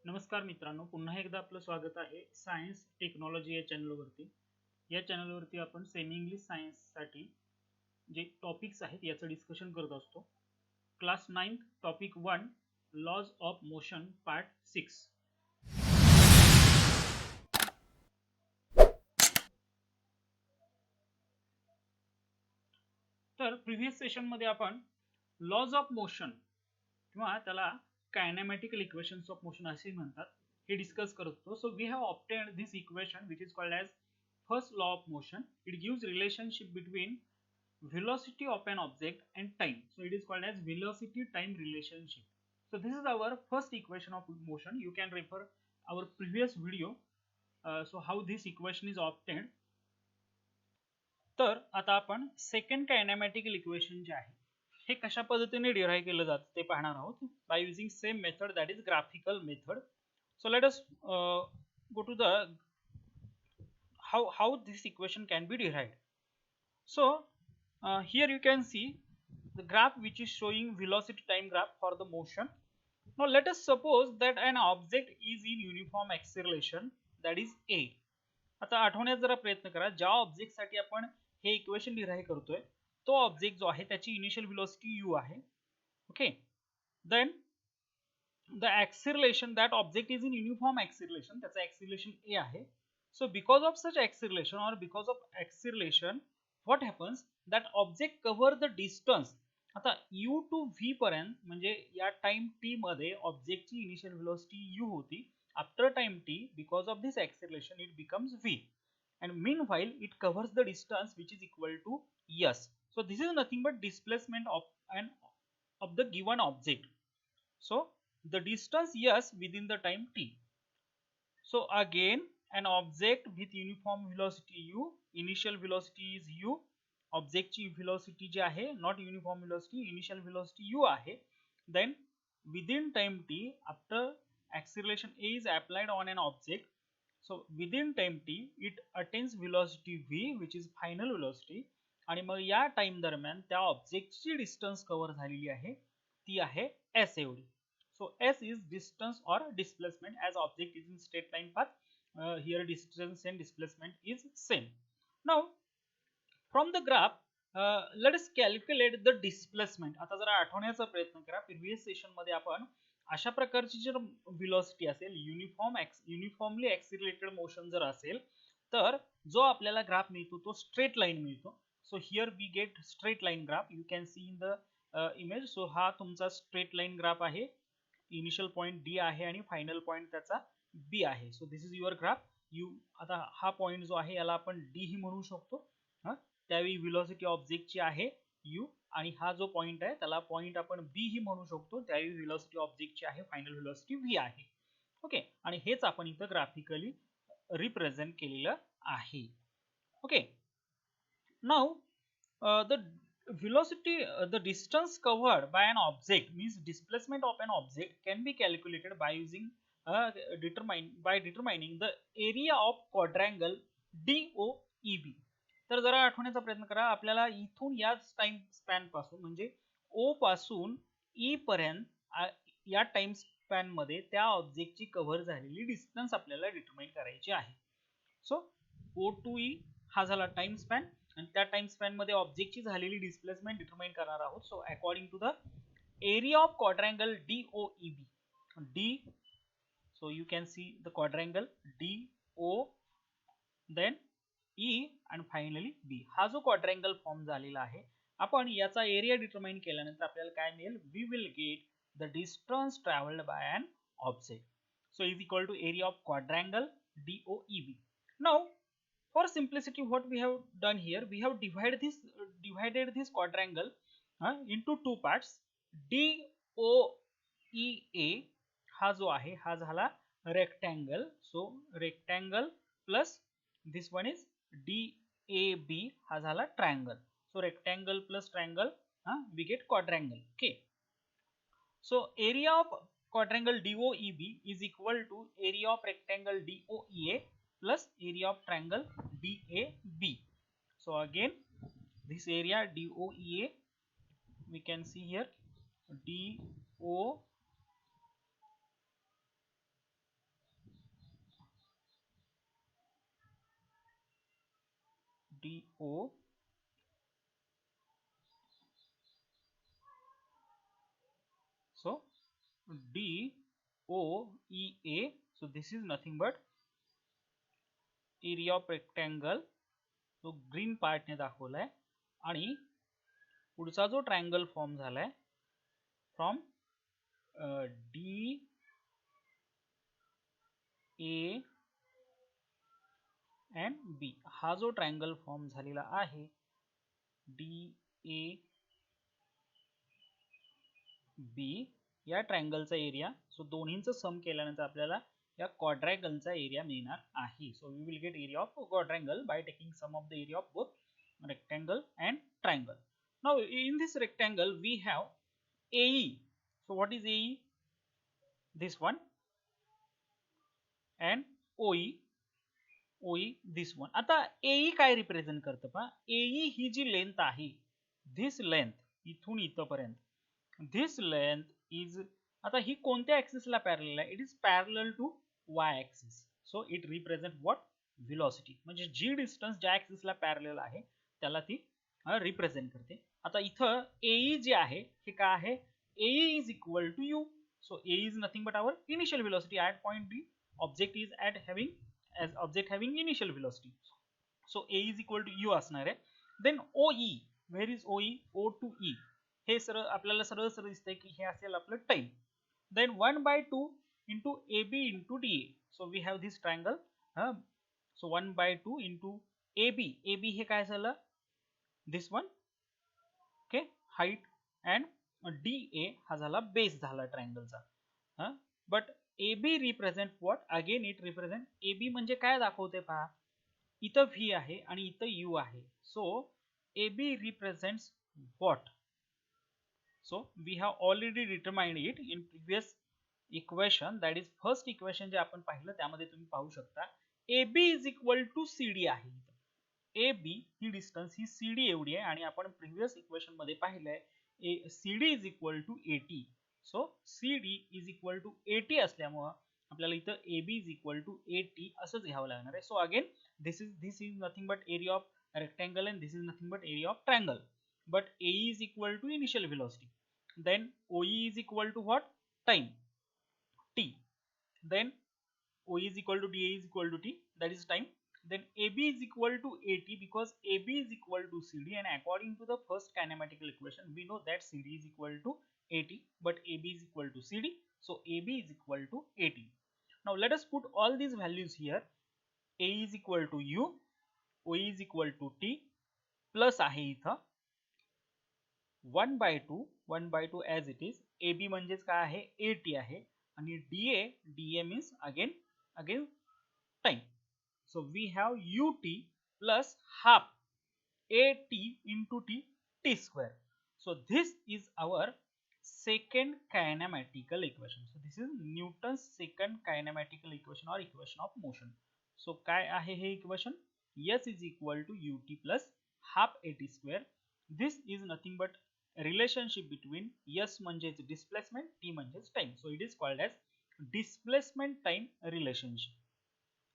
नमस्कार मित्रांनो, पुन्हा एकदा आपलं स्वागत आहे सायन्स टेक्नॉलॉजी या चॅनलवरती. या चॅनलवरती आपण सेमी इंग्लिश सायन्ससाठी जे टॉपिक्स आहेत याचं डिस्कशन करत असतो. Class 9 topic 1 laws of motion part 6. तर प्रिव्हियस सेशनमध्ये आपण लॉज ऑफ मोशन किंवा त्याला कायनेमॅटिकल इक्वेशन्स ऑफ मोशन असे म्हणतात हे डिस्कस करत होतो. So we have obtained this equation which is called as first law of motion. It gives relationship between velocity of an object and time. So it is called as velocity time relationship. So this is our first equation of motion. You can refer our previous video. So how this equation is obtained. तर आता आपण second कायनेमॅटिकल equation जे आहे हे कशा पद्धतीने derive केलं जातं ते पाहणार आहोत by using same method, that is graphical method. So let us go to the how this equation can be derived. So here you can see the graph which is showing velocity time graph for the motion. Now let us suppose that an object is in uniform acceleration, that is A. आता आठवण्याचा जरा प्रयत्न करा, ज्या object साठी आपण हे equation derive करतोय तो ऑब्जेक्ट जो आहे त्याची इनिशियल व्हेलॉसिटी u आहे. Okay, then the acceleration, that object is in uniform acceleration, त्याचा acceleration a आहे. So because of such acceleration or because of acceleration what happens, that object cover the distance. आता u to v पर्यंत म्हणजे या time t मध्ये object ची initial velocity u होती. After time t, because of this acceleration it becomes v, and meanwhile it covers the distance which is equal to s. So this is nothing but displacement of the given object. So the distance s within the time t. So again an object with uniform velocity u, initial velocity is u, object ची velocity जी आहे not uniform velocity, initial velocity u आहे. Then within time t, after acceleration a is applied on an object, so within time t it attains velocity v which is final velocity, आणि मग या time दरम्यान त्या ऑब्जेक्टची distance cover झालेली आहे ती आहे s एवढी. So s is distance or displacement, as object is in straight line path. Here distance and displacement is same. Now from the graph let us calculate the displacement. आता जरा आठवण्याचा प्रयत्न करा, प्रिव्हियस सेशन मध्ये आपण अशा प्रकारची जर व्हेलॉसिटी असेल, युनिफॉर्मली ऍक्सिलरेटेड मोशन जर असेल तर जो आपल्याला ग्राफ मिळतो तो स्ट्रेट लाईन मिळतो. So here we get straight line graph, you can see in the image. So हा तुमचा स्ट्रेट लाईन ग्राफ आहे, इनिशियल पॉइंट डी आहे आणि फायनल पॉइंट त्याचा बी आहे. So this is your graph. आता हा पॉइंट जो आहे याला आपण डी ही म्हणू शकतो. त्यावेळी व्हेलॉसिटी ऑब्जेक्टची आहे u, आणि हा जो पॉइंट आहे त्याला पॉइंट आपण बी ही म्हणू शकतो, त्यावेळी व्हेलॉसिटी ऑब्जेक्टची आहे फायनल व्हेलॉसिटी v आहे. ओके, आणि हेच आपण इथं ग्राफिकली रिप्रेझेंट केलेलं आहे. Okay, now the velocity, the distance covered by an object, means displacement of an object, can be calculated by using determining the area of quadrangle DOEB. तर जरा आठवण्याचा प्रयत्न करा, आपल्याला इथून याच टाइम स्पॅन पासून म्हणजे O पासून E पर्यंत या टाइम स्पॅन मध्ये त्या ऑब्जेक्टची कव्हर झालेली डिस्टन्स आपल्याला डिटरमाइन करायची आहे. सो O to E हा झाला टाइम स्पॅन, आणि त्या टाइम स्पॅन मध्ये ऑब्जेक्टची झालेली डिस्प्लेसमेंट डिटरमाइन करणार आहोत. So according to the area of quadrangle DOEB, D, so you can see the quadrangle DO, then E and finally B. हा जो क्वाड्रँगल फॉर्म झालेला आहे, आपण याचा एरिया डिटरमाइन केल्यानंतर आपल्याला काय मिळेल, we will get the distance traveled by an object. So is equal to area of quadrangle DOEB. Now for simplicity what we have done here, we have divided this quadrangle into two parts. DOEA हा जो आहे हा झाला rectangle, so rectangle plus this one is DAB हा झाला triangle. So rectangle plus triangle we get quadrangle. Okay, so area of quadrangle DOEB is equal to area of rectangle DOEA plus area of triangle DAB. So again this area DOEA, we can see here DO DO so DOEA. So this is nothing but area of rectangle. तो green पार्टने दाखवलाय आणि पुढचा जो triangle form झालाय from DA and B, हा जो triangle form झालेला आहे DAB या ट्रायंगलचा एरिया, सो दोन्हींचं सम केल्यानंतर आपल्याला या क्वाड्रँगलचा एरिया मिळणार आहे. So we will get area of quadrangle by taking sum of the area of both rectangle and triangle. Now in this rectangle we have AE. So what is AE? This one, and OE this one. आता AE काय represent करतं पहा, AE ही जी length आहे, this length इथून इथपर्यंत, this length is, आता ही कोणत्या ऍक्सिसला पॅरलल आहे? It is parallel to y axis. So it represent what? Velocity. म्हणजे जी डिस्टन्स ज्या ऍक्सिसला पॅरलल आहे त्याला ती रिप्रेझेंट करते. आता इथं AE जे आहे हे काय आहे? AE is equal to u. So AE is nothing but our initial velocity at point D. Object is at having as object having initial velocity. So A is equal to u असणार आहे. Then OE, where is OE? O to E. हे सरळ आपल्याला सरळ सरळ दिसतंय की हे असेल आपलं time. Then 1/2 into AB into DA. So we have this triangle. So 1/2 into AB. AB हे काय झालं? This one. Okay, height, and DA हा झाला बेस झाला ट्रायंगलचा. But AB represent what? Again it represent, AB म्हणजे काय दाखवते पहा, इथं V आहे आणि इथं U आहे. So AB represents what? So we have already determined it in previous equation, that is first equation जे आपण पाहिलं त्यामध्ये तुम्ही पाहू शकता AB is equal to CD आहे. AB ही डिस्टन्स ही CD एवढी आहे आणि आपण प्रिव्हियस इक्वेशन मध्ये पाहिलंय CD is equal to 80. So CD is equal to 80 असल्यामुळे आपल्याला इथं AB is equal to 80 असंच घ्यावं लागणार आहे. So again this is nothing but area of rectangle and this is nothing but area of triangle. But AE is equal to initial velocity. Then OE is equal to what? Time, T. Then OE is equal to DA is equal to T, that is time. Then AB is equal to 80 because AB is equal to CD, and according to the first kinematical equation we know that CD is equal to 80 but AB is equal to CD, so AB is equal to 80. Now let us put all these values here. A is equal to U, OE is equal to T, plus आहे इथं 1/2 as it is. AB म्हणजेच काय आहे? 80 आहे आणि DA means again time. So we have UT plus half AT into T square. So this is our second kinematical equation. So this is Newton's second kinematical equation or equation of motion. So काय आहे हे equation? S is equal to UT plus half AT square. This is nothing but relationship between S म्हणजेच displacement, T म्हणजेच time. So it is called as displacement time relationship.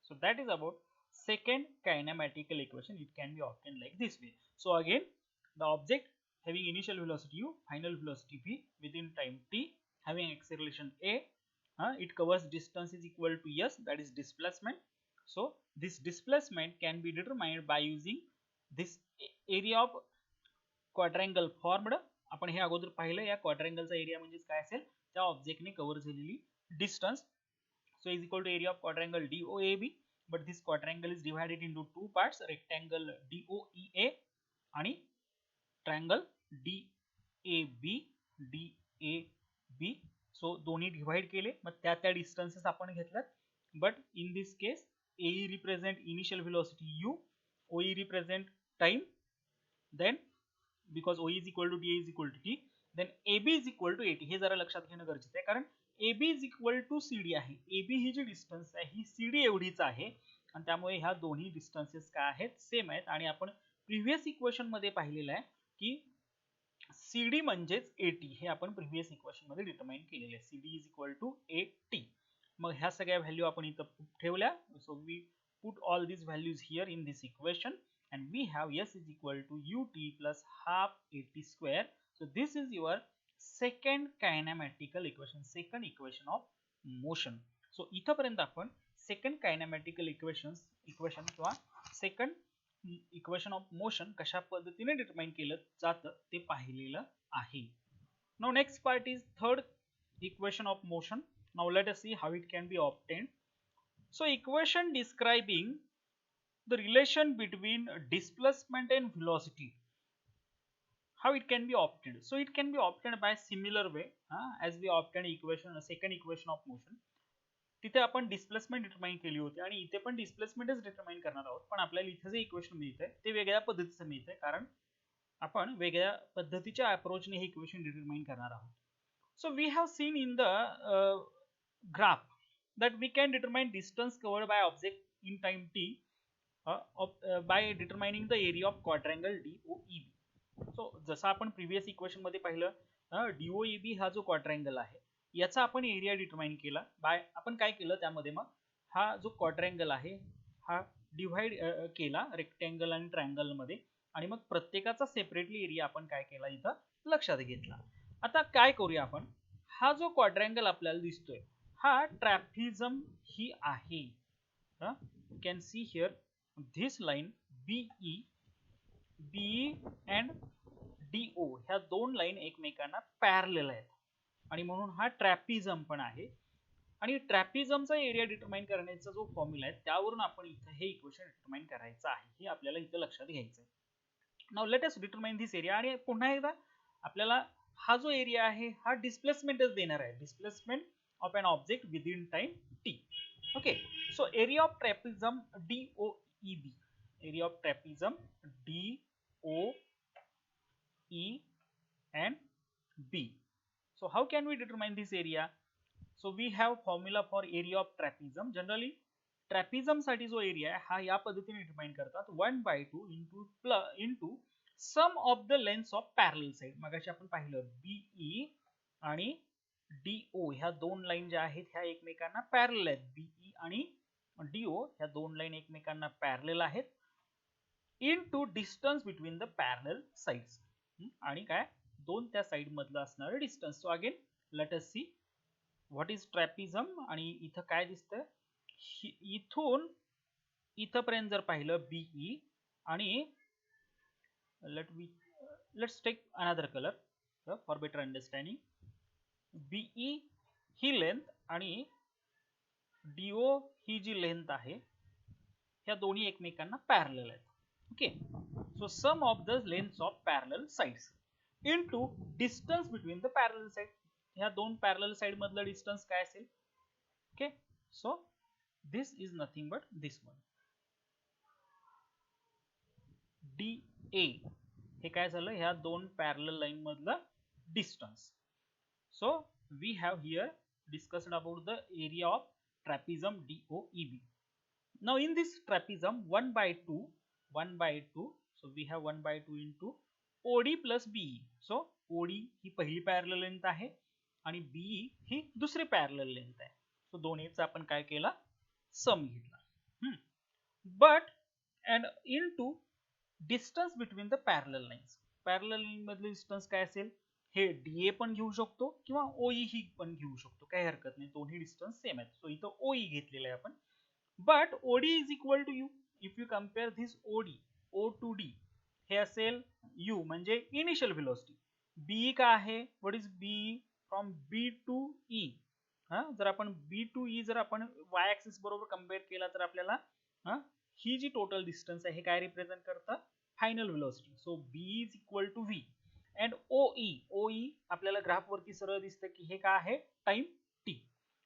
So that is about second kinematical equation. It can be obtained like this way. So again, the object having initial velocity u, final velocity v within time t, having acceleration a, it covers distance is equal to s, that is displacement. So this displacement can be determined by using this area of quadrangle formed. आपण हे अगोदर पाहिलं, या क्वाड्रँगलचा area म्हणजे काय असेल? त्या ऑब्जेक्टने cover झालेली distance. So is equal to area of quadrangle DOAB, but this quadrangle is divided into two parts, rectangle DOEA आणि triangle DAB. So दोन्ही डिवाइड केले, मग त्या डिस्टन्सेस आपण घेतल्यात. But in this case AE represent initial velocity u, OE represent time, then because OE is equal to DA is equal to T, then AB is equal to 80. हे जरा लक्षात घेणं गरजेचं आहे, कारण AB is equal to CD आहे. AB ही जी distance आहे ही CD एवढीच आहे आणि त्यामुळे ह्या दोन्ही डिस्टन्सेस काय आहेत? सेम आहेत. आणि आपण प्रिव्हियस इक्वेशन मध्ये पाहिलेलं आहे की CD म्हणजेच 80 हे आपण प्रिव्हियस इक्वेशन मध्ये डिटरमाइन केलेले आहे. CD is equal to 80. मग ह्या सगळ्या व्हॅल्यू आपण इथं ठेवल्या. So we put all these values here in this equation and we have s is equal to ut plus half at square. So this is your second kinematical equation, second equation of motion. So इथपर्यंत आपण second कायनॅमॅटिकल equation किंवा second equation of motion कशा पद्धतीने determine केलं जातं ते पाहिलेलं आहे. Now next part is third equation of motion. Now let us see how it can be obtained. So equation describing the relation between displacement and velocity, how it can be obtained. So it can be obtained by similar way as we obtained equation, second equation of motion. तिथे आपण displacement determine केली होती आणि इथे पण डिस्प्लेसमेंटच determine करणार आहोत, पण आपल्याला इथे जे इक्वेशन मिळतंय ते वेगळ्या पद्धतीचं मिळतंय कारण आपण वेगळ्या पद्धतीच्या अप्रोचने हे इक्वेशन डिटरमाइन करणार आहोत. So we have seen in the graph that we can determine distance covered by object in time t by determining the area of quadrangle DOEB. So जसं आपण प्रीवियस इक्वेशन मध्ये पाहिलं DOEB हा जो क्वाड्रँगल आहे याचा आपण एरिया डिटरमाइन केला बाय आपण काय केलं त्यामध्ये मग हा जो क्वाड्रँगल आहे हा डिवाइड केला रेक्टँगल आणि ट्रायंगल मध्ये आणि मग प्रत्येकाचा सेपरेटली एरिया आपण काय केला इथं लक्षात घेतला. आता काय करूया आपण, हा जो क्वाड्रँगल आपल्याला दिसतोय हा ट्रॅपिझम ही आहे. You can see here this line BE and DO ह्या दोन लाईन एकमेकांना पॅरलल आहेत आणि म्हणून हा ट्रॅपिझम पण आहे. आणि ट्रॅपिझमचा एरिया डिटरमाइन करण्याचा जो फॉर्म्युला आहे त्यावरून आपण इथं हे इक्वेशन डिटरमाइन करायचं आहे, हे आपल्याला इथं लक्षात घ्यायचं आहे. नाउ लेट अस डिटरमाइन दिस एरिया. आणि पुन्हा एकदा आपल्याला हा जो एरिया आहे हा डिस्प्लेसमेंटच देणार आहे, displacement of an object within time t. Okay, so area of trapezium DOEB, area of trapezium DOE and B. So how can we determine this area? So we have formula for area of trapezium. Generally trapezium साठी जो area आहे हा या पद्धतीने determine करतात 1/2 into sum of the lengths of parallel side. मगाशी आपण पाहिलं BE आणि DO ह्या दोन लाईन ज्या आहेत ह्या एकमेकांना पॅरलल आहेत. BE आणि DO ह्या दोन लाईन एकमेकांना पॅरलल आहेत into distance between the parallel sides. आणि काय दोन त्या साइड मधलं असणारं distance. So again let us see what is trapezium. आणि इथं काय दिसतंय, इथून इथपर्यंत जर पाहिलं BE आणि let's take another colour for better understanding. BE ही लेंथ आणि DO ही जी लेंथ आहे ह्या दोन्ही एकमेकांना पॅरलल आहेत. Okay, so sum of the lengths of parallel sides into distance between the parallel side. ह्या दोन पॅरलल साइड मधलं डिस्टन्स काय असेल. Okay, so this is nothing but this one DA. हे काय झालं, ह्या दोन पॅरलल लाईन मधलं distance. So we have here discussed about the area of trapezium DOEB. Now in this trapezium 1/2 so we have 1/2 into OD plus BE. So OD ही पहिली parallel length आहे आणि BE ही दुसरी पॅरलल लेंथ आहे. So दोन्हीचा आपण काय केला, सम घेतला. But and into distance between the parallel lines. Parallel line मधले डिस्टन्स काय असेल, हे DA पण घेऊ शकतो किंवा OE ही पण घेऊ शकतो, काही हरकत नाही, दोन्ही डिस्टन्स सेम आहेत. सो इथं OE घेतलेलं आहे आपण. But OD is equal to U. If you compare this OD O to D हे असेल U म्हणजे इनिशियल व्हेलॉसिटी. BE काय आहे, what is BE from B to E. जर आपण B to E जर आपण y ऍक्सिस बरोबर कम्पेअर केला तर आपल्याला ही जी टोटल डिस्टन्स आहे हे काय रिप्रेझेंट करतं, final velocity. So BE is equal to V and OE आपल्याला ग्राफ वरती सरळ दिसतं की हे काय आहे, टाइम t.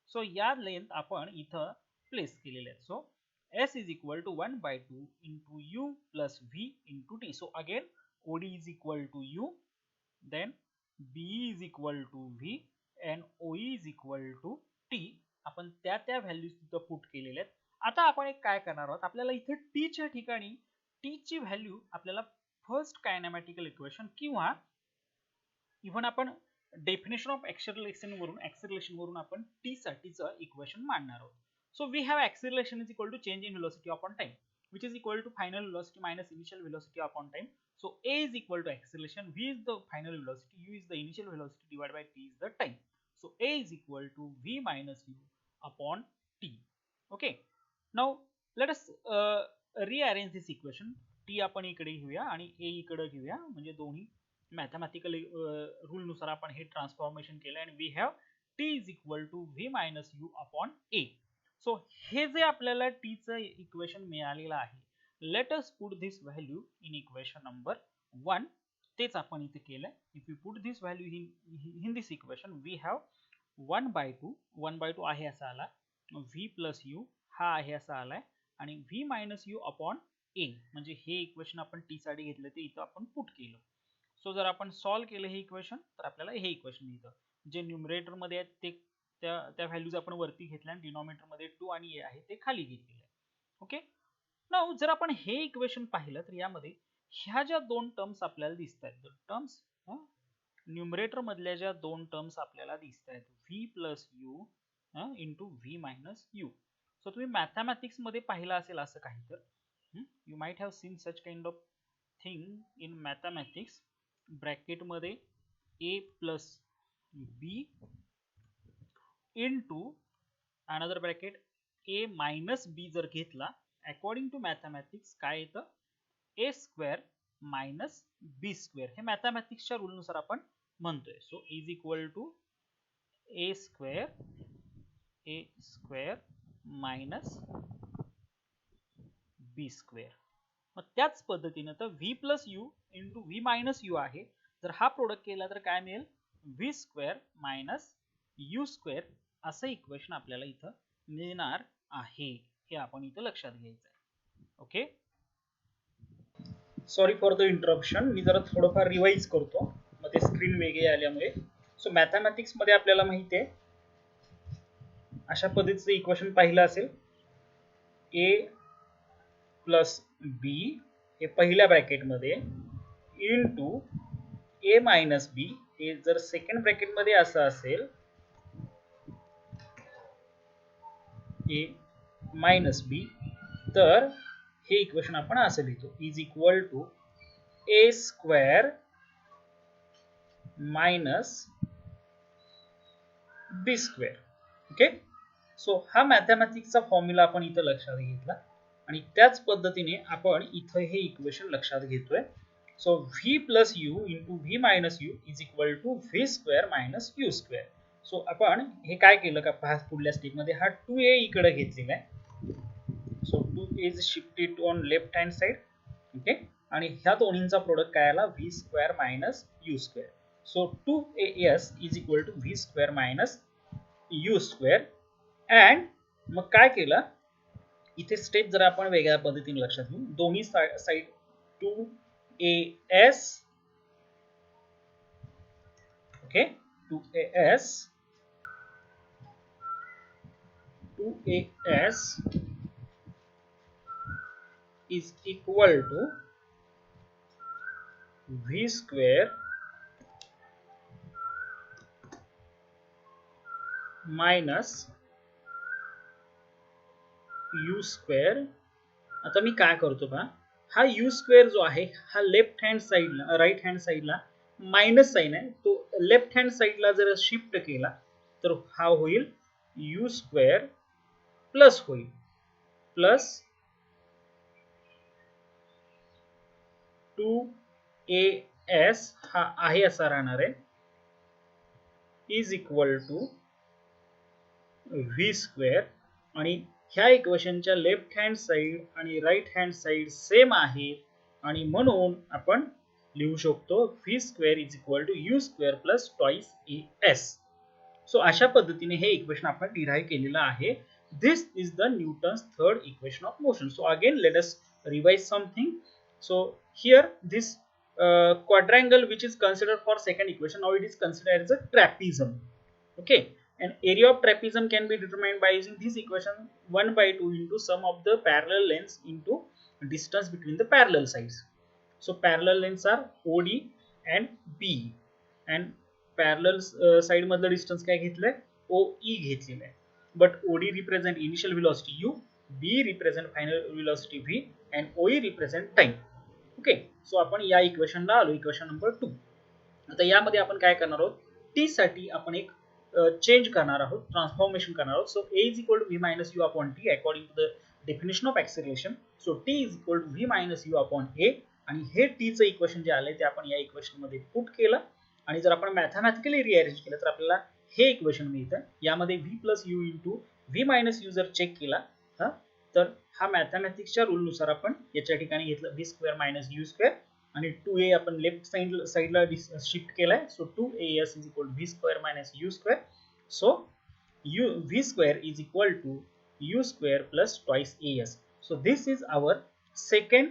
सो या लेंथ आपण इथं प्लेस केलेले आहेत. So S is equal to 1/2 into U plus V into T. So again OD is equal to U, then BE is equal to V and OE is equal to T. आपण त्या values तिथं put केलेल्या आहेत. आता आपण एक काय करणार आहोत, आपल्याला इथे T च्या ठिकाणी T ची व्हॅल्यू आपल्याला फर्स्ट कायनॅमॅटिकल इक्वेशन किंवा इव्हन आपण डेफिनेशन ऑफ ऍक्सेलरेशन वरून आपण T साठीचं इक्वेशन मांडणार आहोत. So we have acceleration is equal to change in velocity upon time. which is equal to final velocity minus initial velocity upon time. So a is equal to acceleration, v is the final velocity, u is the initial velocity, divided by t is the time. So a is equal to v minus u upon t. Okay, now let us rearrange this equation. t आपण इकडे घेऊया आणि a इकडे घेऊया, म्हणजे दोन्ही mathematical rule नुसार आपण हे ट्रान्सफॉर्मेशन केलं आणि we have t is equal to v minus u upon a. So हे जे आपल्याला t चं इक्वेशन मिळालेलं आहे, let us put this value in equation number 1. तेच आपण इथे केलंय. If you put this value in this equation, we have 1/2 आहे असा आला, v प्लस u हा आहे असा आलाय, आणि v minus u upon a, म्हणजे हे इक्वेशन आपण t साठी घेतलं ते इथं आपण पुट केलं. सो जर आपण सॉल्व केलं हे इक्वेशन, तर आपल्याला हे इक्वेशन मिळतं. जे न्यूमरेटर मध्ये आहेत ते त्या व्हॅल्यूज आपण वरती घेतल्या आणि डिनॉमिनेटर मध्ये 2 आणि a आहे ते खाली घेतलेले. ओके, नाउ जर आपण हे इक्वेशन पाहिलं तर यामध्ये ह्या ज्या दोन टर्म्स आपल्याला दिसत आहेत, टर्म्स न्यूमरेटर मधल्या ज्या दोन टर्म्स आपल्याला दिसत आहेत, v plus u into v minus u. So तुम्ही मॅथमॅटिक्स मध्ये पाहिलं असेल असं काही, तर you might have seen such kind of thing in mathematics. Bracket मध्ये a plus b into another bracket a minus b जर घेतला, अकॉर्डिंग टू मॅथमॅटिक्स काय येतं, a square minus b square. हे मॅथमॅटिक्सच्या रूल नुसार आपण म्हणतोय. So is equal to a square minus b square. मग त्याच पद्धतीने तर v plus u into v minus u आहे, जर हा प्रोडक्ट केला तर काय मिळेल, v square minus u square असं इक्वेशन आपल्याला इथं मिळणार आहे. हे आपण इथं लक्षात घ्यायचं आहे. Okay, sorry for the interruption, मी जरा थोडंफार रिवाइज करतो, मग ते स्क्रीन वेगळी आल्यामुळे. सो मॅथमॅटिक्स मध्ये आपल्याला माहिती आहे अशा पद्धतीचं इक्वेशन पाहिलं असेल, a प्लस b हे पहिल्या ब्रॅकेट मध्ये इंटू a मायनस b, हे जर सेकंड ब्रॅकेट मध्ये असं असेल a मायनस b, तर हे इक्वेशन आपण असं लिहितो, is equal to a square minus b square. Okay, so हा मॅथमॅटिक्सचा फॉर्म्युला आपण इथं लक्षात घेतला आणि त्याच पद्धतीने आपण इथं हे इक्वेशन लक्षात घेतोय. So v plus u into v minus u is equal to v square minus u square. So आपण हे काय केलं का पहा, पुढल्या स्टेप मध्ये हा 2a इकडे घेतलेला आहे. So 2a is shifted on left hand side. Okay, आणि ह्या दोन्हींचा प्रोडक्ट काय आला, v square minus u square. So 2as is equal to v square minus u square. And मग काय केलं इथे स्टेप जर आपण वेगळ्या पद्धतीने लक्षात घेऊ, दोन्ही side 2as, okay, 2as is equal to v square minus u square. आता मी काय करतो पहा, हा u स्क्वेअर जो आहे हा लेफ्ट हँड साइडला, राइट हँड साइडला मायनस साइन आहे, तो लेफ्ट हँड साइडला जर शिफ्ट केला तर हा होईल u स्क्वेअर प्लस होईल, प्लस 2as हा आहे असा राहणार आहे, is equal to v square. आणि ह्या इक्वेशनच्या लेफ्ट हँड साइड आणि राइट हँड साइड सेम आहे आणि म्हणून आपण लिहू शकतो v square is equal to u square plus twice as. So अशा पद्धतीने हे इक्वेशन आपण डिराइव्ह केलेलं आहे. This is the Newton's third equation of motion. So again let us revise something. So here this quadrangle which is considered for second equation, now it is considered as a trapezium. Okay, and area of trapezium can be determined by using this equation 1/2 into sum of the parallel lengths into distance between the parallel sides. So parallel lengths are OD and B, and parallel side मधलं distance काय घेतलंय, OE घेतलेलं आहे. But OD represent initial velocity u, B represent final velocity v, and OE represent time. Okay, so आपण या इक्वेशनला आलो, equation number 2. आता यामध्ये आपण काय करणार आहोत, टी साठी आपण एक चेंज करणार आहोत, ट्रान्सफॉर्मेशन करणार आहोत. So a is equal to v minus u upon t according to the definition of acceleration. So t is equal to v minus u upon a, आणि हे t चं इक्वेशन जे आले ते आपण या इक्वेशन मध्ये पुट केलं, आणि जर आपण मॅथमॅटिकली रिअरेंज केलं तर आपल्याला हे इक्वेशन मिळतं. यामध्ये v plus you into v minus you जर चेक केला तर हा मॅथमॅटिक्सच्या रूल नुसार आपण याच्या ठिकाणी घेतलं v square minus u square, आणि 2a आपण लेफ्ट साइडला शिफ्ट केलाय. So 2as is equal to v square minus u square. So v square is equal to u square plus twice as. So this is our third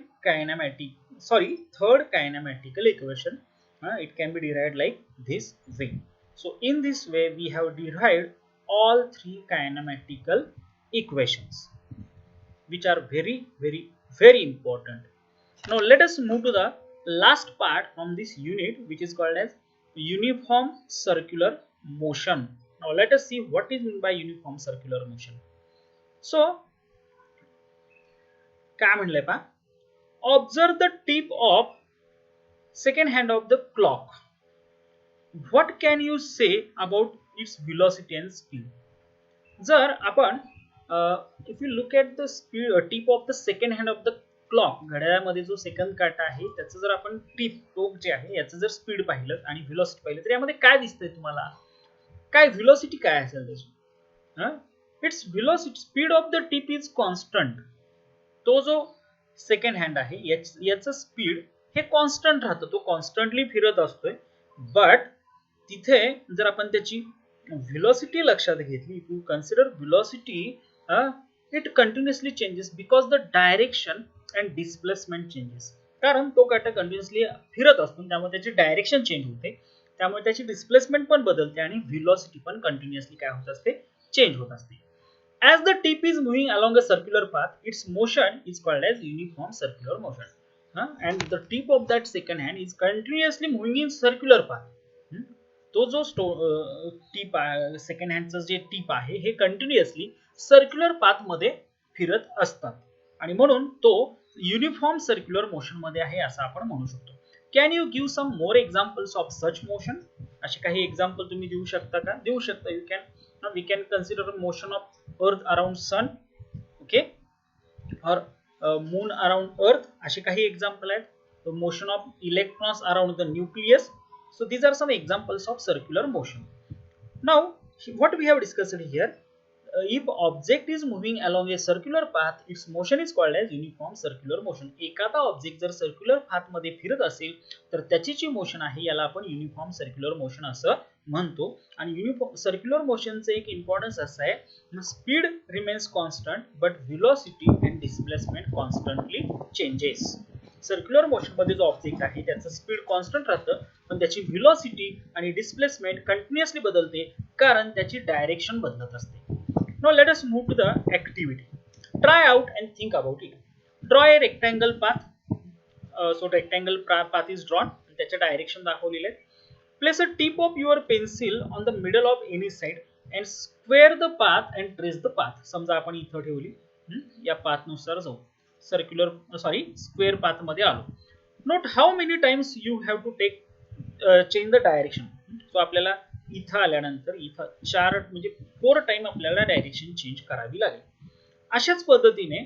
kinematical equation. It can be derived like this way. So in this way we have derived all three kinematical equations, which are very very very important. Now let us move to the last part from this unit, which is called as uniform circular motion. Now let us see what is meant by uniform circular motion. So काय म्हणलंय पहा, observe the tip of second hand of the clock. What can you say about its velocity and speed? जर आपण if you look at the speed tip of the second hand of the clock, घड्याळामध्ये जो second काटा आहे त्याचं जर आपण tip टोक जे आहे याचं जर स्पीड पाहिलं आणि व्हेलॉसिटी पाहिलं तर यामध्ये काय दिसतंय तुम्हाला, काय व्हेलॉसिटी काय असेल त्याची? It's velocity speed of the tip is constant. तो जो सेकंड हँड आहे याचं स्पीड हे कॉन्स्टंट राहतं, तो कॉन्स्टंटली फिरत असतोय. बट तिथे जर आपण त्याची व्हेलॉसिटी लक्षात घेतली, if you consider velocity, it continuously changes because the direction and displacement changes. कारण तो काटा कंटिन्युअसली फिरत असतो त्यामुळे त्याची डायरेक्शन चेंज होते, त्यामुळे त्याची डिस्प्लेसमेंट पण बदलते आणि व्हेलॉसिटी पण कंटिन्युअसली काय होत असते, चेंज होत असते. As the tip is moving along a circular path, its motion is called as uniform circular motion. And the tip of that second hand is continuously moving in circular path. तो जो tip second हँडचं जे tip आहे हे continuously circular path मध्ये फिरत असतात, आणि म्हणून तो युनिफॉर्म सर्क्युलर मोशन मध्ये आहे असं आपण म्हणू शकतो. Can you give some more examples of such motion? असे काही एक्झाम्पल तुम्ही देऊ शकता का? देऊ शकता. You can we can consider motion of earth around sun, okay, or moon around earth. असे काही एक्झाम्पल आहेत. The motion of electrons around the nucleus. So these are some examples of circular motion. Now what we have discussed here, if object is moving along a circular path, its motion is called as uniform circular motion. एखादा object जर circular path मध्ये फिरत असेल तर त्याची जी motion आहे याला आपण युनिफॉर्म सर्क्युलर मोशन असं म्हणतो. आणि युनिफॉर्म सर्क्युलर मोशनचं एक इम्पॉर्टन्स असं आहे, speed remains constant but velocity and displacement constantly changes. Circular motion मध्ये जो ऑब्जेक्ट आहे त्याचं स्पीड कॉन्स्टंट राहतं, पण त्याची व्हेलॉसिटी आणि डिस्प्लेसमेंट कंटिन्युअसली बदलते कारण त्याची डायरेक्शन बदलत असते. Now let us move to the activity. Try out and think about it. Draw a rectangle path. So rectangle path is drawn. त्याचे डायरेक्शन दाखवलेले आहे. Place a tip of your pencil on the middle of any side and square the path and trace the path. समजा आपण इथं ठेवली, या path नुसार जाऊ. स्क्वेअर पाथ मध्ये आलो. Note how many times you have to change the direction. So आपल्याला इथं आल्यानंतर इथं 4 टाइम आपल्याला डायरेक्शन चेंज करावी लागेल. अशाच पद्धतीने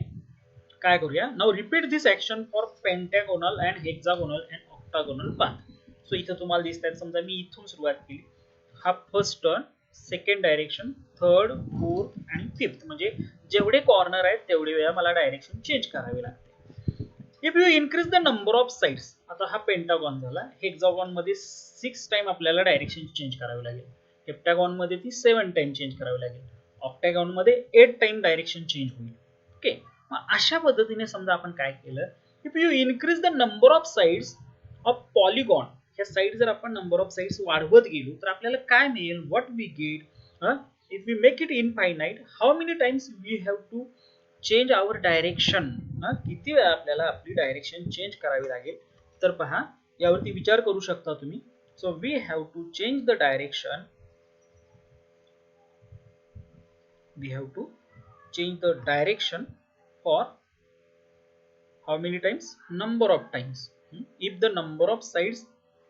काय करूया, now repeat this action for pentagonal and hexagonal and octagonal path. So इथं तुम्हाला दिसत आहेत, समजा मी इथून सुरुवात केली, हा first turn, second direction, third, fourth आणि फिफ्थ, म्हणजे जेवढे कॉर्नर आहेत तेवढे वेळा मला डायरेक्शन चेंज करावी लागते. If you increase the number of sides, आता हा पेंटागॉन झाला, हेक्सागॉन मध्ये 6 टाइम आपल्याला डायरेक्शन चेंज करावी लागेल, हेप्टॅगॉन मध्ये ती 7 टाइम चेंज करावी लागेल, ऑक्टॅगॉन मध्ये 8 टाइम डायरेक्शन चेंज होईल. ओके, मग अशा पद्धतीने समजा आपण काय केलं, if you increase the number of sides of polygon, ह्या साइड जर आपण नंबर ऑफ साइड्स वाढवत गेलो तर आपल्याला काय मिळेल, what we get, if we make it infinite, how many times we have to change our direction, किती वेळा आपल्याला आपली डायरेक्शन चेंज करावी लागेल. तर पहा, यावरती विचार करू शकता तुम्ही. So we have to change the direction, we have to change the direction for How many times? Number of times. If the number of sides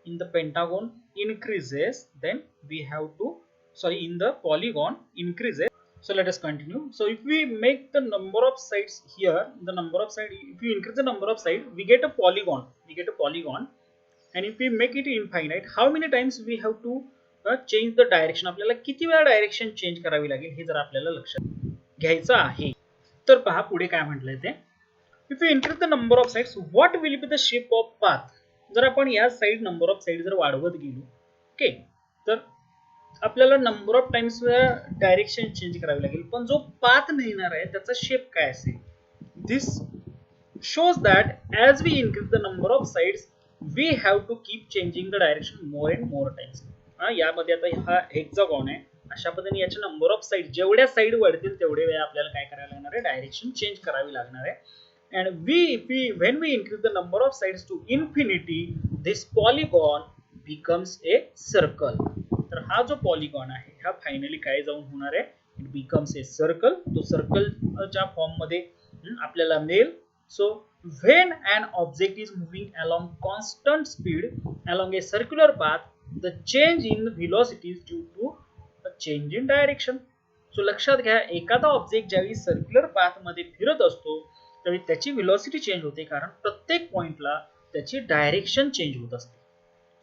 in the pentagon increases, then we have to, sorry, in the polygon increases. So let us continue. So if we make the number of sides here, the number of side, if you increase the number of side, we get a polygon. We get a polygon, and if we make it infinite, how many times we have to change the direction? आपल्याला किती वेळा direction change करावी लागेल हे जर आपल्याला लक्षात घ्यायचं आहे. तर पहा पुढे काय म्हटलंय ते. If we increase the number of sides, what will be the shape of path? जर आपण या साइड नंबर ऑफ साइड जर वाढवत गेलो, ओके, तर आपल्याला number of times direction change करावी लागेल, पण जो पाथ मिळणार आहे त्याचा शेप काय असेल? दिस shows that as we increase the number of sides, we have to keep changing the direction more and more times. यामध्ये आता हा हेक्सागॉन आहे, अशा पद्धतीने याचे नंबर ऑफ साइड जेवढ्या साइड वाढतील तेवढे वेळा आपल्याला काय करायला लागणार आहे? डायरेक्शन चेंज करावी लागणार आहे. And when we increase the number of sides to infinity, this polygon becomes a circle. तर हा जो पॉलिगॉन आहे हा फायनली काय जाऊन होणार आहे? It becomes a circle. तो सर्कलच्या फॉर्म मध्ये आपल्याला मिळेल. So when an object is moving along constant speed along a circular path, the change in velocity is due to a change in direction. So लक्षात घ्या, एखादा ऑब्जेक्ट ज्यावेळी circular path मध्ये फिरत असतो त्यावेळी त्याची व्हेलॉसिटी चेंज होते, कारण प्रत्येक पॉइंटला त्याची डायरेक्शन चेंज होत असते.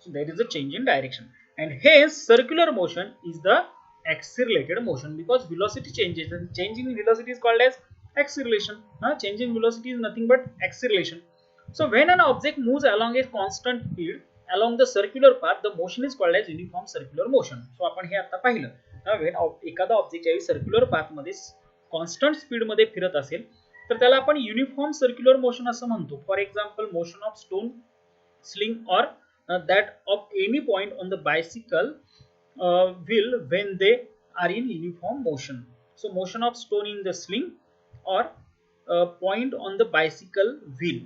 So there is a change in direction, and hence circular motion is the accelerated motion because velocity changes, and changing velocity is called as acceleration. Changing velocity is nothing but acceleration. So when an object moves along a constant speed along the circular path, the motion is called as uniform circular motion. So आपण हे आता पाहिलं. when एखादा object ज्यावेळी circular path मध्ये constant speed मध्ये फिरत असेल तर त्याला आपण युनिफॉर्म सर्क्युलर मोशन असं म्हणतो. For example motion of stone sling or that of any point on the bicycle wheel when they are in uniform motion. So motion of stone in the sling or point on the bicycle wheel.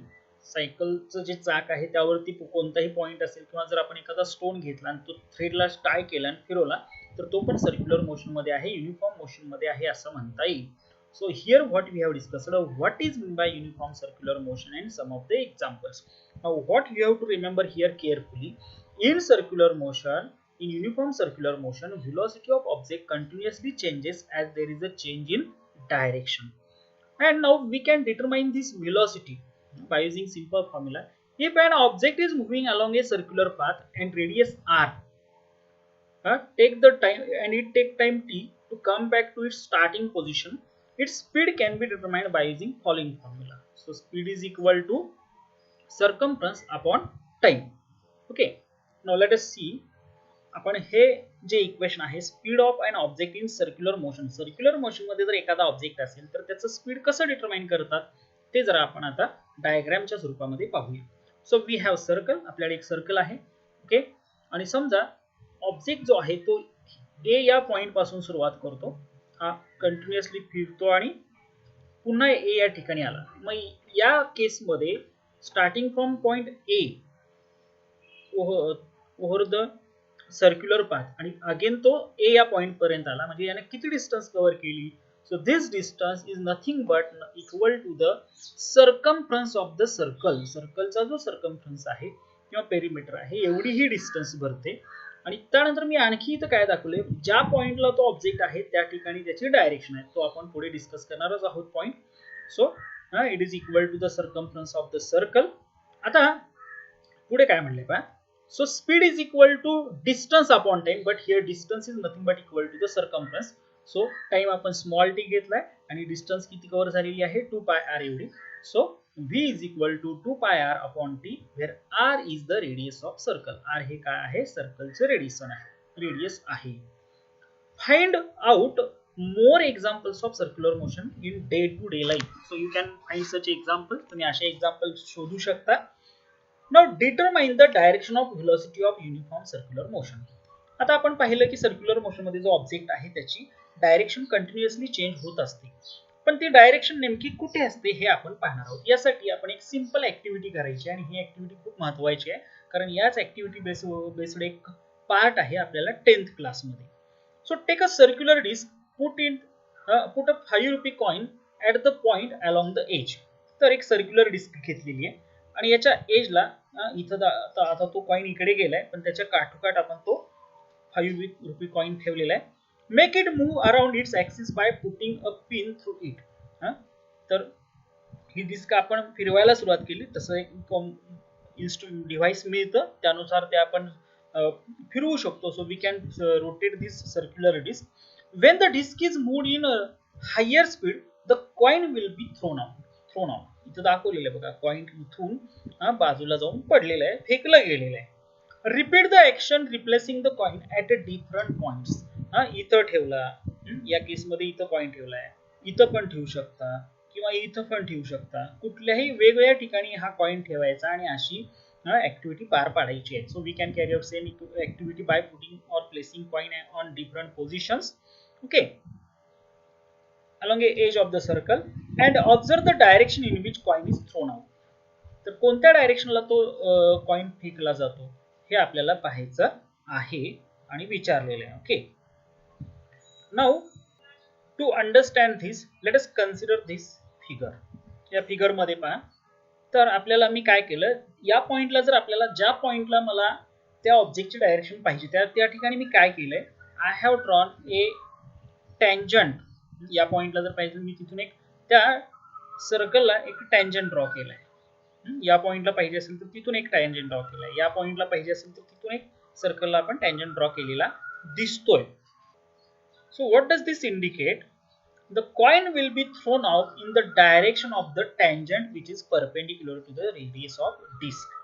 सायकलचं जे चाक आहे त्यावरती कोणताही point असेल किंवा जर आपण एखादा स्टोन घेतला आणि तो थ्रेडला टाय केला आणि फिरवला तर तो पण सर्क्युलर मोशन मध्ये आहे, युनिफॉर्म मोशन मध्ये आहे असं म्हणता येईल. So here what we have discussed, what is meant by uniform circular motion and some of the examples. Now what you have to remember here carefully, in circular motion, in uniform circular motion, velocity of object continuously changes as there is a change in direction. And now we can determine this velocity by using simple formula. If an object is moving along a circular path and radius r, take the time and it take time t to come back to its starting position, its speed can be determined by using following formula. So speed is equal to circumference upon time. Okay, now let us see. आपण हे जे equation आहे, speed of an object in circular motion, circular motion मध्ये जर एखादा object असेल तर त्याचं स्पीड कसं डिटरमाइन करतात ते जरा आपण आता डायग्रामच्या स्वरूपामध्ये पाहूया. सो वी हॅव सर्कल, आपल्याकडे एक सर्कल आहे. ओके, आणि समजा ऑब्जेक्ट जो आहे तो ए या पॉइंट पासून सुरुवात करतो, हा कंटिन्युअसली फिरतो आणि पुन्हा ए या ठिकाणी आला. मग या केस मध्ये starting from point A over the circular path आणि अगेन तो ए या पॉइंट पर्यंत आला, म्हणजे याने किती डिस्टन्स कव्हर केली? So this distance is nothing but equal to the circumference of the circle. सर्कलचा जो सर्कमफ्रन्स आहे किंवा पेरिमीटर आहे एवढी ही डिस्टन्स भरते. आणि त्यानंतर मी आणखी इथं काय दाखवले, ज्या पॉइंटला तो ऑब्जेक्ट आहे त्या ठिकाणी त्याची डायरेक्शन आहे, तो आपण पुढे डिस्कस करणारच आहोत point. So it is equal to the circumference of the circle. आता पुढे काय म्हणले पहा, so speed is equal to distance upon time, but here distance is nothing but equal to the circumference. So time आपण small T घेतलाय आणि distance किती cover झालेली आहे? 2 पाय आर एवढी. So v is equal to 2 pi r upon t, where r is the radius of circle. r हे काय आहे? सर्कलचे रेडियसन आहे, रेडियस आहे. Find out more examples of circular motion in day to day life. So you can find such examples. तुम्ही असे examples शोधू शकता. Now determine the direction of velocity of uniform circular motion. आता आपण पाहिलं की सर्क्युलर मोशन मध्ये जो ऑब्जेक्ट आहे त्याची डायरेक्शन कंटिन्युअसली चेंज होत असते, पण ती डायरेक्शन नेमकी कुठे असते हे आपण पाहणार आहोत. यासाठी आपण एक सिंपल ऍक्टिव्हिटी करायची आणि ही ऍक्टिव्हिटी खूप महत्त्वाची आहे, कारण याच ऍक्टिव्हिटी बेस्ड एक पार्ट आहे आपल्याला 10th क्लास मध्ये. So take a circular disc, put a 5 rupee coin at the point along the edge. तर एक सर्क्युलर डिस्क घेतलेली आहे आणि याच्या एजला इथं आता तो कॉइन इकडे गेलाय, पण त्याच्या काठोकाठ आपण तो 5 रुपये कॉइन ठेवलेला आहे. Make it move around its axis by putting a pin through it. तर ही डिस्क आपण फिरवायला सुरुवात केली, तसं एक डिव्हाइस मिळतं, त्यानुसार ते आपण फिरवू शकतो. So we can rotate this circular disc. When the disc is moved in higher speed the coin will be thrown out. इथं दाखवलेलं आहे बघा, कॉइन इथून बाजूला जाऊन पडलेलं आहे, फेकलं गेलेलं आहे. Repeat the action replacing the coin at a different points. इथं ठेवला, या केसमध्ये इथं कॉइन ठेवलाय, इथं पण ठेवू शकता किंवा इथं पण ठेवू शकता. कुठल्याही वेगवेगळ्या ठिकाणी हा कॉइन ठेवायचा आणि अशी ऍक्टिव्हिटी पार पाडायची आहे. So we can carry out same activity by putting or placing coin on different positions. Okay, along the edge of the circle and observe the direction in which coin is thrown out. तर कोणत्या डायरेक्शनला तो coin फेकला जातो हे आपल्याला पाहायचं आहे आणि विचारलेलं आहे. Okay, now to understand this let us consider this figure. या फिगर मध्ये पहा, तर आपल्याला मी काय केलं, या पॉइंटला जर आपल्याला ज्या पॉइंटला मला त्या ऑब्जेक्टची डायरेक्शन पाहिजे त्या ठिकाणी मी काय केलंय, I have drawn A tangent. या पॉइंटला जर पाहिजे मी तिथून एक त्या सर्कलला एक टँजंट ड्रॉ केलाय. या पॉइंटला पाहिजे असेल तर तिथून एक टँजंट ड्रॉ केलाय, या पॉइंटला पाहिजे असेल तर तिथून एक सर्कलला आपण टँजंट ड्रॉ केलेला दिसतोय. So what does this indicate? The coin will be thrown out in the direction of the tangent which is perpendicular to the radius of disk.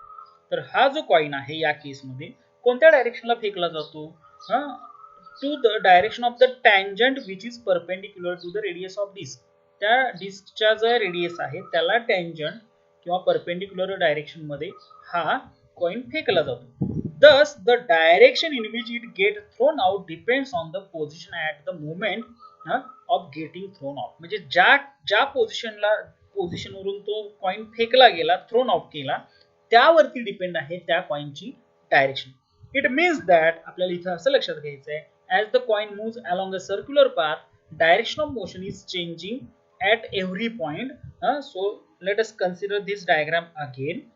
तर हा जो कॉइन आहे या केसमध्ये कोणत्या डायरेक्शनला फेकला जातो? To the direction of the tangent which is perpendicular to the radius of disc. त्या डिस्कच्या जो रेडियस आहे त्याला टँजंट किंवा परपेंडिक्युलर डायरेक्शन मध्ये हा कॉइन फेकला जातो. Thus, the direction in which it gets thrown out depends on the position at the moment of getting thrown out. म्हणजे ज्या पोझिशनवरून तो कॉइन फेकला गेला, थ्रोन आउट केला, त्यावरती डिपेंड आहे त्या कॉइनची डायरेक्शन. इट मीन्स दॅट आपल्याला इथं असं लक्षात घ्यायचं आहे, as the coin moves along a circular path direction of motion is changing at every point. So let us consider this diagram again.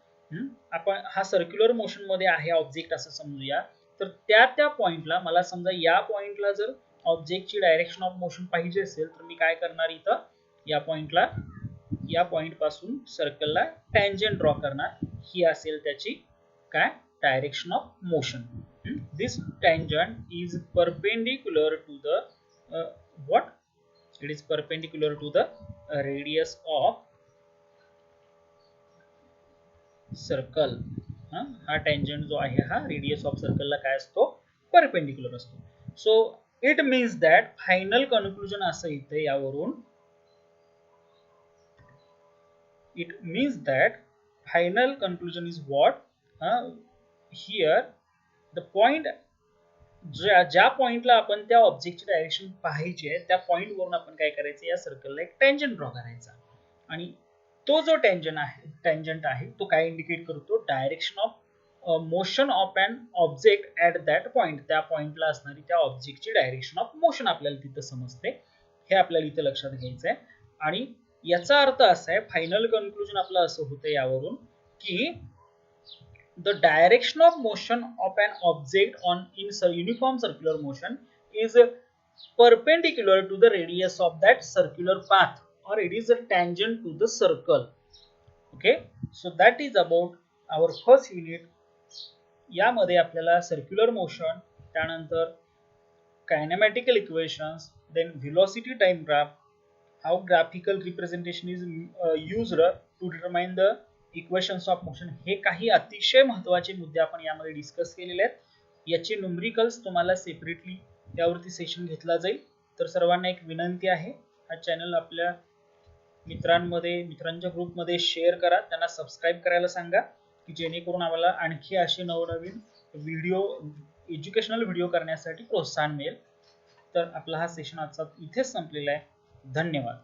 आपण हा सर्क्युलर मोशन मध्ये आहे ऑब्जेक्ट असं समजूया. तर त्या पॉइंटला मला समजा या पॉइंटला जर ऑब्जेक्टची डायरेक्शन ऑफ मोशन पाहिजे असेल तर मी काय करणार, इथं या पॉइंटला या पॉइंट पासून सर्कलला टँजंट ड्रॉ करणार. ही असेल त्याची काय direction of motion. This tangent is perpendicular to the what, it is perpendicular to the radius of circle. हा टँजंट जो आहे हा रेडियस ऑफ सर्कलला काय असतो, परपेंडिक्युलर असतो. So it means that final conclusion असं इथे यावरून, it means that final conclusion is what, here the point, ज्या पॉइंटला आपण त्या ऑब्जेक्टची डायरेक्शन पाहिजे त्या पॉइंट वरून आपण काय करायचं, या सर्कलला एक टँजंट ड्रॉ करायचा. आणि तो जो टँजंट आहे तो काय इंडिकेट करतो, direction of motion of an object at that point. त्या पॉइंटला असणारी त्या ऑब्जेक्टची डायरेक्शन ऑफ मोशन आपल्याला तिथं समजते. हे आपल्याला इथं लक्षात घ्यायचं आहे. आणि याचा अर्थ असा आहे, फायनल कन्क्लुजन आपलं असं होतं यावरून की the direction of motion of an object on in uniform circular motion is perpendicular to the radius of that circular path, or it is a tangent to the circle. Okay, so that is about our first unit. यामध्ये आपल्याला circular motion, त्यानंतर kinematical equations, then velocity time graph, how graphical representation is used to determine the equations of motion, हे काही अतिशय महत्त्वाचे मुद्दे आपण यामध्ये डिस्कस केलेले आहेत. याचे न्यूमरिकल्स तुम्हाला सेपरेटली यावरती सेशन घेतला जाईल. तर सर्वांना एक विनंती आहे, हा चॅनल आपल्या मित्रांच्या ग्रुपमध्ये शेअर करा, त्यांना सबस्क्राईब करायला सांगा की जेणेकरून आम्हाला आणखी असे नवनवीन व्हिडिओ, एज्युकेशनल व्हिडिओ करण्यासाठी प्रोत्साहन मिळेल. तर आपला हा सेशन आजचा इथेच संपलेला आहे. धन्यवाद.